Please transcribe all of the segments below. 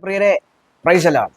പ്രിയരെ, പ്രൈസലാണ്.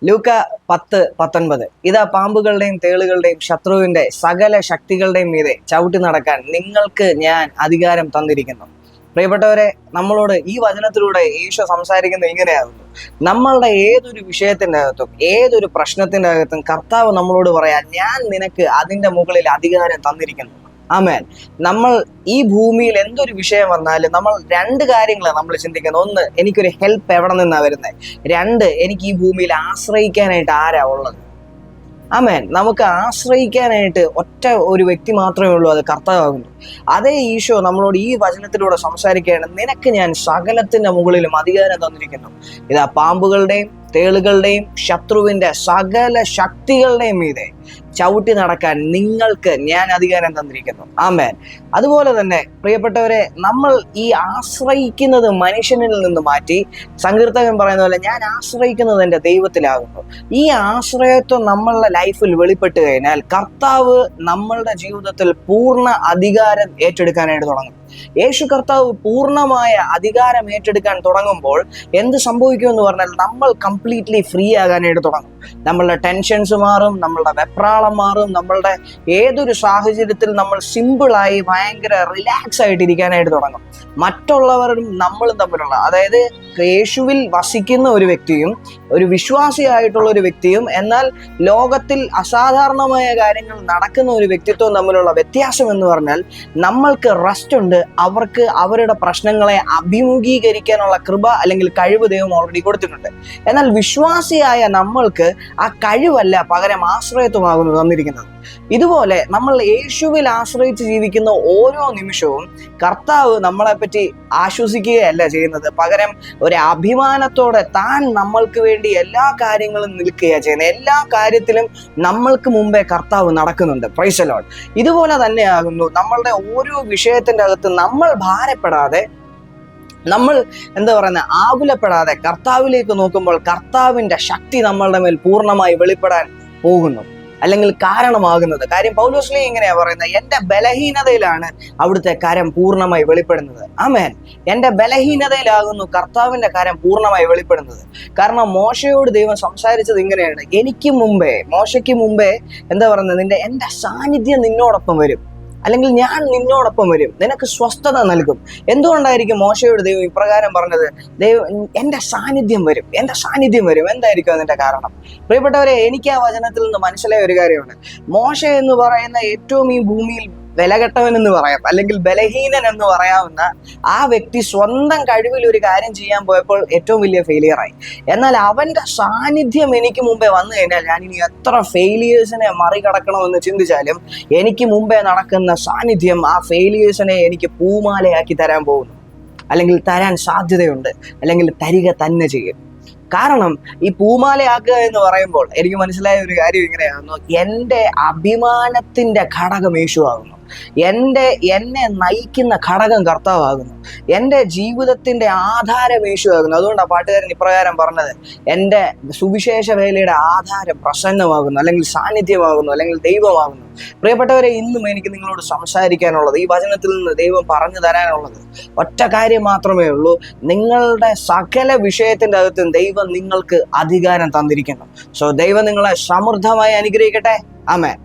ലൂക്ക 10:19 ഇതാ പാമ്പുകളുടെയും തേളുകളുടെയും ശത്രുവിന്റെ സകല ശക്തികളുടെയും മീതെ ചവിട്ടി നടക്കാൻ നിങ്ങൾക്ക് ഞാൻ അധികാരം തന്നിരിക്കുന്നു. പ്രിയപ്പെട്ടവരെ, നമ്മളോട് ഈ വചനത്തിലൂടെ ഈശോ സംസാരിക്കുന്നത് ഇങ്ങനെയാകുന്നു. നമ്മളുടെ ഏതൊരു വിഷയത്തിൻ്റെ അകത്തും ഏതൊരു പ്രശ്നത്തിൻ്റെ അകത്തും കർത്താവ് നമ്മളോട് പറയാൻ, ഞാൻ നിനക്ക് അതിൻ്റെ മുകളിൽ അധികാരം തന്നിരിക്കുന്നു. ആമേൻ. നമ്മൾ ഈ ഭൂമിയിൽ എന്തൊരു വിഷയം വന്നാലും നമ്മൾ രണ്ട് കാര്യങ്ങളാണ് നമ്മൾ ചിന്തിക്കുന്നത്. ഒന്ന്, എനിക്കൊരു ഹെൽപ്പ് എവിടെ നിന്നാണ് വരുന്നത്. രണ്ട്, എനിക്ക് ഈ ഭൂമിയിൽ ആശ്രയിക്കാനായിട്ട് ആരാ ഉള്ളത്. ആമേൻ. നമുക്ക് ആശ്രയിക്കാനായിട്ട് ഒറ്റ ഒരു വ്യക്തി മാത്രമേ ഉള്ളൂ, അത് കർത്താവാകുന്നു. അതേ ഈശോ നമ്മളോട് ഈ വചനത്തിലൂടെ സംസാരിക്കുകയാണ്, നിനക്ക് ഞാൻ സകലത്തിന്റെ മുകളിലും അധികാരം തന്നിരിക്കുന്നു. ഇതാ പാമ്പുകളുടെയും തേളുകളുടെയും ശത്രുവിന്റെ സകല ശക്തികളുടെയും മീതെ ചവിട്ടി നടക്കാൻ നിങ്ങൾക്ക് ഞാൻ അധികാരം തന്നിരിക്കുന്നു. ആമേൻ. അതുപോലെ തന്നെ പ്രിയപ്പെട്ടവരെ, നമ്മൾ ഈ ആശ്രയിക്കുന്നത് മനുഷ്യനിൽ നിന്ന് മാറ്റി സങ്കീർത്തകൻ പറയുന്ന പോലെ ഞാൻ ആശ്രയിക്കുന്നത് എൻ്റെ ദൈവത്തിലാകുന്നു. ഈ ആശ്രയത്വം നമ്മളുടെ ലൈഫിൽ വെളിപ്പെട്ട് കഴിഞ്ഞാൽ കർത്താവ് നമ്മളുടെ ജീവിതത്തിൽ പൂർണ്ണ അധികാരം ഏറ്റെടുക്കാനായിട്ട് തുടങ്ങും. യേശു കർത്താവ് പൂർണ്ണമായ അധികാരം ഏറ്റെടുക്കാൻ തുടങ്ങുമ്പോൾ എന്ത് സംഭവിക്കുമെന്ന് പറഞ്ഞാൽ നമ്മൾ കംപ്ലീറ്റ്ലി ഫ്രീ ആകാനായിട്ട് തുടങ്ങും. നമ്മളുടെ ടെൻഷൻസ് മാറും, നമ്മളുടെ വെപ്രാളം മാറും, നമ്മളുടെ ഏതൊരു സാഹചര്യത്തിൽ നമ്മൾ സിമ്പിളായി ഭയങ്കര റിലാക്സ് ആയിട്ടിരിക്കാനായിട്ട് തുടങ്ങും. മറ്റുള്ളവരും നമ്മളും തമ്മിലുള്ള, അതായത് യേശുവിൽ വസിക്കുന്ന ഒരു വ്യക്തിയും ഒരു വിശ്വാസിയായിട്ടുള്ള ഒരു വ്യക്തിയും എന്നാൽ ലോകത്തിൽ അസാധാരണമായ കാര്യങ്ങൾ നടക്കുന്ന ഒരു വ്യക്തിത്വം തമ്മിലുള്ള വ്യത്യാസം എന്ന് പറഞ്ഞാൽ, നമ്മൾക്ക് റെസ്റ്റ് ഉണ്ട്, അവർക്ക് അവരുടെ പ്രശ്നങ്ങളെ അഭിമുഖീകരിക്കാനുള്ള കൃപ അല്ലെങ്കിൽ കഴിവ് ദൈവം ഓൾറെഡി കൊടുത്തിട്ടുണ്ട്. എന്നാൽ വിശ്വാസിയായ നമ്മൾക്ക് ആ കഴിവല്ല, പകരം ആശ്രയത്വമാകുന്നു തന്നിരിക്കുന്നത്. ഇതുപോലെ നമ്മൾ യേശുവിൽ ആശ്രയിച്ച് ജീവിക്കുന്ന ഓരോ നിമിഷവും കർത്താവ് നമ്മളെപ്പറ്റി ആശ്വസിക്കുകയല്ല ചെയ്യുന്നത്, പകരം ഒരു അഭിമാനത്തോടെ താൻ നമ്മൾക്ക് വേണ്ടി എല്ലാ കാര്യങ്ങളും നിൽക്കുകയാണ് ചെയ്യുന്നത്. എല്ലാ കാര്യത്തിലും നമ്മൾക്ക് മുമ്പേ കർത്താവ് നടക്കുന്നുണ്ട്. Praise the Lord. ഇതുപോലെ തന്നെയാകുന്നു നമ്മളുടെ ഓരോ വിഷയത്തിൻ്റെ അകത്ത് നമ്മൾ ഭാരപ്പെടാതെ, നമ്മൾ ആകുലപ്പെടാതെ കർത്താവിലേക്ക് നോക്കുമ്പോൾ കർത്താവിൻ്റെ ശക്തി നമ്മളുടെ മേൽ പൂർണ്ണമായി വെളിപ്പെടാൻ പോകുന്നു, അല്ലെങ്കിൽ കാരണമാകുന്നത്. കാര്യം പൗലോസ്ലീഹ ഇങ്ങനെയാ പറയുന്നത്, എൻ്റെ ബലഹീനതയിലാണ് അവിടുത്തെ കരം പൂർണ്ണമായി വെളിപ്പെടുന്നത്. ആമേൻ. എൻ്റെ ബലഹീനതയിലാകുന്നു കർത്താവിൻ്റെ കരം പൂർണ്ണമായി വെളിപ്പെടുന്നത്. കാരണം മോശയോട് ദൈവം സംസാരിച്ചത് ഇങ്ങനെയാണ്, മോശയ്ക്ക് മുമ്പേ എൻ്റെ സാന്നിധ്യം നിന്നോടൊപ്പം വരും, അല്ലെങ്കിൽ ഞാൻ നിന്നോടൊപ്പം വരും, നിനക്ക് സ്വസ്ഥത നൽകും. എന്തുകൊണ്ടായിരിക്കും മോശയോട് ദൈവം ഇപ്രകാരം പറഞ്ഞത്? എൻ്റെ സാന്നിധ്യം വരും. എന്തായിരിക്കും അതിൻ്റെ കാരണം? പ്രിയപ്പെട്ടവരെ, എനിക്ക് ആ വചനത്തിൽ നിന്ന് മനസ്സിലായ ഒരു കാര്യമാണ്, മോശ എന്ന് പറയുന്ന ഏറ്റവും ഈ ഭൂമിയിൽ വിലകെട്ടവൻ എന്ന് പറയാം, അല്ലെങ്കിൽ ബലഹീനൻ എന്ന് പറയാവുന്ന ആ വ്യക്തി സ്വന്തം കഴിവിൽ ഒരു കാര്യം ചെയ്യാൻ പോയപ്പോൾ ഏറ്റവും വലിയ ഫെയിലിയറായി. എന്നാൽ അവൻ്റെ സാന്നിധ്യം എനിക്ക് മുമ്പേ വന്നു കഴിഞ്ഞാൽ ഞാൻ ഇനി എത്ര ഫെയിലിയേഴ്സിനെ മറികടക്കണമെന്ന് ചിന്തിച്ചാലും എനിക്ക് മുമ്പേ നടക്കുന്ന സാന്നിധ്യം ആ ഫെയിലിയേഴ്സിനെ എനിക്ക് പൂമാലയാക്കി തരാൻ പോകുന്നു, അല്ലെങ്കിൽ തരാൻ സാധ്യതയുണ്ട്, അല്ലെങ്കിൽ തരിക തന്നെ ചെയ്യും. കാരണം ഈ പൂമാലയാക്കുക എന്ന് പറയുമ്പോൾ എനിക്ക് മനസ്സിലായ ഒരു കാര്യം ഇങ്ങനെയാകുന്നു, എൻ്റെ അഭിമാനത്തിൻ്റെ ഘടകം യേശു ആകുന്നു, എന്നെ നയിക്കുന്ന ഘടകം കർത്താവാകുന്നു, എൻ്റെ ജീവിതത്തിൻ്റെ ആധാരം യേശു ആകുന്നു. അതുകൊണ്ടാണ് പാട്ടുകാരൻ ഇപ്രകാരം പറഞ്ഞത്, എൻ്റെ സുവിശേഷ വേലയുടെ ആധാരം പ്രസന്നമാകുന്നു, അല്ലെങ്കിൽ സാന്നിധ്യമാകുന്നു, അല്ലെങ്കിൽ ദൈവമാകുന്നു. പ്രിയപ്പെട്ടവരെ, ഇന്നും എനിക്ക് നിങ്ങളോട് സംസാരിക്കാനുള്ളത്, ഈ വചനത്തിൽ നിന്ന് ദൈവം പറഞ്ഞു തരാനുള്ളത് ഒറ്റ കാര്യം മാത്രമേ ഉള്ളൂ. നിങ്ങളുടെ സകല വിഷയത്തിൻ്റെ അകത്തും ദൈവം നിങ്ങൾക്ക് അധികാരം തന്നിരിക്കുന്നു. സോ ദൈവം നിങ്ങളെ സമൃദ്ധമായി അനുഗ്രഹിക്കട്ടെ. ആമേൻ.